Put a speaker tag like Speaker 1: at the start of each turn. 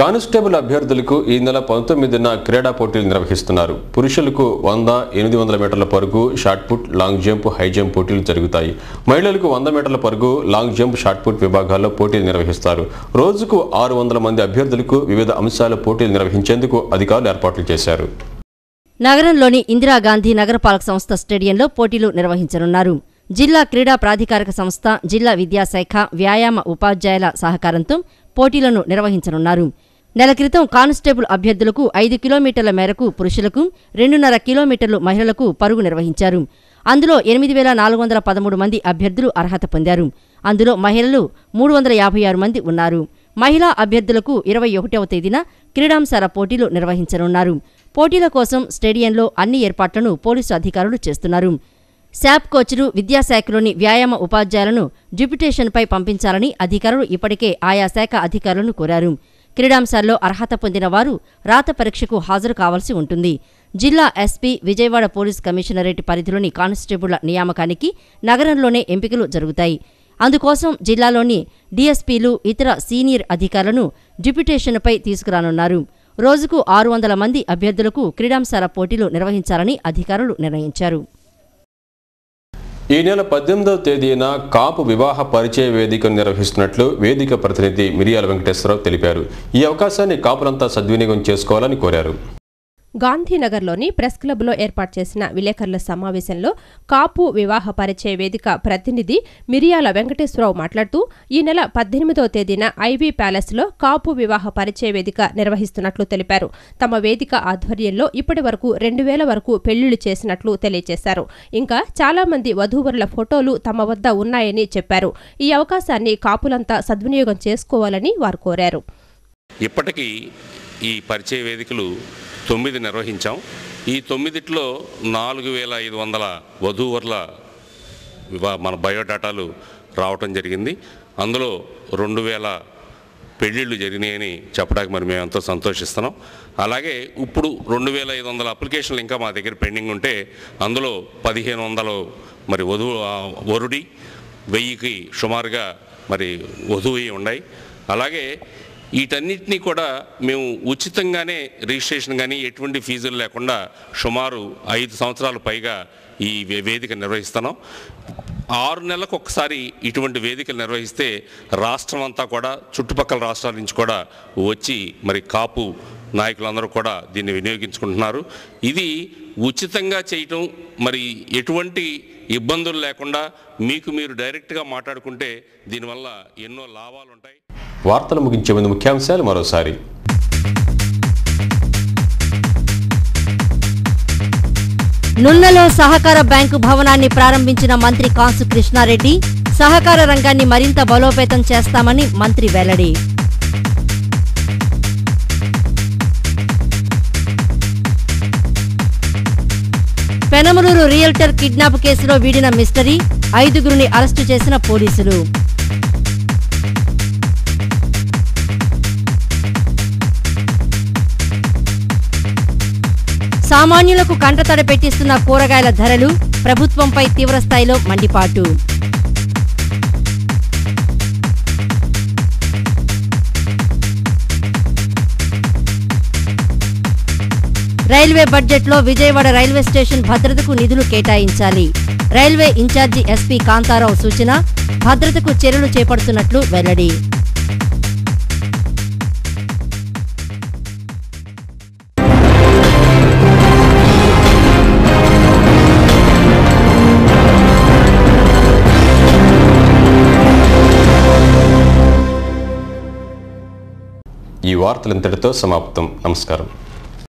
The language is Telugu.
Speaker 1: కానిస్టేబుల్ అభ్యర్థులకు ఈ నెల 19న క్రీడా పోటీలు నిర్వహిస్తున్నారు. పురుషులకు 100, 800 మీటర్ల పరుగు, shot put, long jump, high jump పోటీలు జరుగుతాయి. మహిళలకు 100 మీటర్ల పరుగు, లాంగ్ జంప్, షాట్ పుట్ విభాగాల్లో పోటీలు నిర్వహిస్తారు. రోజుకు 600 మంది అభ్యర్థులకు వివిధ అంశాల పోటీలు నిర్వహించేందుకు అధికారులు ఏర్పాట్లు చేశారు.
Speaker 2: నగరంలోని ఇందిరాగాంధీ నగరపాలక సంస్థ స్టేడియంలో పోటీలు నిర్వహించనున్నారు. జిల్లా క్రీడా ప్రాధికారక సంస్థ, జిల్లా విద్యాశాఖ, వ్యాయామ ఉపాధ్యాయుల సహకారంతో పోటీలను నిర్వహించనున్నారు. నెల క్రితం కానిస్టేబుల్ అభ్యర్థులకు 5 కిలోమీటర్ల మేరకు పురుషులకు, 2.5 కిలోమీటర్లు మహిళలకు పరుగు నిర్వహించారు. అందులో 8,413 మంది అభ్యర్థులు అర్హత పొందారు. అందులో మహిళలు 356 మంది ఉన్నారు. మహిళా అభ్యర్థులకు 21వ తేదీన క్రీడాంశాల పోటీలు నిర్వహించనున్నారు. పోటీల కోసం స్టేడియంలో అన్ని ఏర్పాట్లను పోలీసు అధికారులు చేస్తున్నారు. శాప్ కోచ్లు, విద్యాశాఖలోని వ్యాయామ ఉపాధ్యాయులను డిప్యుటేషన్పై పంపించాలని అధికారులు ఇప్పటికే ఆయా శాఖ అధికారులను కోరారు. క్రీడాంశాల్లో అర్హత పొందిన వారు రాత పరీక్షకు హాజరు కావాల్సి ఉంటుంది. జిల్లా ఎస్పీ, విజయవాడ పోలీస్ కమిషనరేట్ పరిధిలోని కానిస్టేబుళ్ల నియామకానికి నగరంలోనే ఎంపికలు జరుగుతాయి. అందుకోసం జిల్లాలోని డీఎస్పీలు, ఇతర సీనియర్ అధికారులను డిప్యుటేషన్పై తీసుకురానున్నారు. రోజుకు 600 మంది అభ్యర్థులకు క్రీడాంశాల పోటీలు నిర్వహించాలని అధికారులు నిర్ణయించారు.
Speaker 1: ఈ నెల 18వ తేదీన కాపు వివాహ పరిచయ వేదికను నిర్వహిస్తున్నట్లు వేదిక ప్రతినిధి మిరియాల వెంకటేశ్వరరావు తెలిపారు. ఈ అవకాశాన్ని కాపులంతా సద్వినియోగం చేసుకోవాలని కోరారు.
Speaker 3: గాంధీనగర్లోని ప్రెస్ క్లబ్లో ఏర్పాటు చేసిన విలేకరుల సమావేశంలో కాపు వివాహ పరిచయ వేదిక ప్రతినిధి మిరియాల వెంకటేశ్వరరావు మాట్లాడుతూ, ఈ నెల 18వ తేదీన ఐవీ ప్యాలెస్లో కాపు వివాహ పరిచయ వేదిక నిర్వహిస్తున్నట్లు తెలిపారు. తమ వేదిక ఆధ్వర్యంలో ఇప్పటి వరకు 2000 వరకు పెళ్లిళ్లు చేసినట్లు తెలియజేశారు. ఇంకా చాలా మంది వధూవరుల ఫోటోలు తమ వద్ద ఉన్నాయని చెప్పారు. ఈ అవకాశాన్ని కాపులంతా సద్వినియోగం చేసుకోవాలని వారు కోరారు.
Speaker 4: ఇప్పటికీ ఈ పరిచయ వేదికలు 9 నిర్వహించాం. ఈ 9లో 4500 వధూవరుల మన బయోడాటాలు రావటం జరిగింది. అందులో 2000 పెళ్ళిళ్ళు జరిగినాయని చెప్పడానికి మరి మేము ఎంతో సంతోషిస్తున్నాం. అలాగే ఇప్పుడు 2500 అప్లికేషన్లు ఇంకా మా దగ్గర పెండింగ్ ఉంటే అందులో 1500 మరి వరుడి, 1000కి సుమారుగా మరి వధువు ఉన్నాయి. అలాగే వీటన్నిటినీ కూడా మేము ఉచితంగానే రిజిస్ట్రేషన్ కానీ ఎటువంటి ఫీజులు లేకుండా సుమారు 5 సంవత్సరాల పైగా ఈ వేదిక నిర్వహిస్తున్నాం. 6 నెలలకు ఒకసారి ఇటువంటి వేదికలు నిర్వహిస్తే రాష్ట్రం అంతా కూడా, చుట్టుపక్కల రాష్ట్రాల నుంచి కూడా వచ్చి మరి కాపు నాయకులందరూ కూడా దీన్ని వినియోగించుకుంటున్నారు. ఇది ఉచితంగా చేయటం, మరి ఎటువంటి ఇబ్బందులు లేకుండా మీకు మీరు డైరెక్ట్గా మాట్లాడుకుంటే దీనివల్ల ఎన్నో లాభాలు ఉంటాయి.
Speaker 1: వార్తలు ముగించే ముందు ముఖ్యాంశాలు మరోసారి.
Speaker 2: నున్నలో సహకార బ్యాంకు భవనాన్ని ప్రారంభించిన మంత్రి కాసు కృష్ణారెడ్డి, సహకార రంగాన్ని మరింత బలోపేతం చేస్తామని మంత్రి వెల్లడి. పెనమలూరు రియల్టర్ కిడ్నాప్ కేసులో వీడిన మిస్టరీ, 5గురిని అరెస్టు చేసిన పోలీసులు. సామాన్యులకు కంటతడి పెట్టిస్తున్న కూరగాయల ధరలు, ప్రభుత్వంపై తీవ్రస్థాయిలో మండిపాటు. రైల్వే బడ్జెట్లో విజయవాడ రైల్వే స్టేషన్ భద్రతకు నిధులు కేటాయించాలి. రైల్వే ఇన్ఛార్జి ఎస్పీ కాంతారావు సూచన, భద్రతకు చర్యలు చేపడుతున్నట్లు వెల్లడి.
Speaker 1: ఈ వార్తలు ఇంతటితో సమాప్తం. నమస్కారం.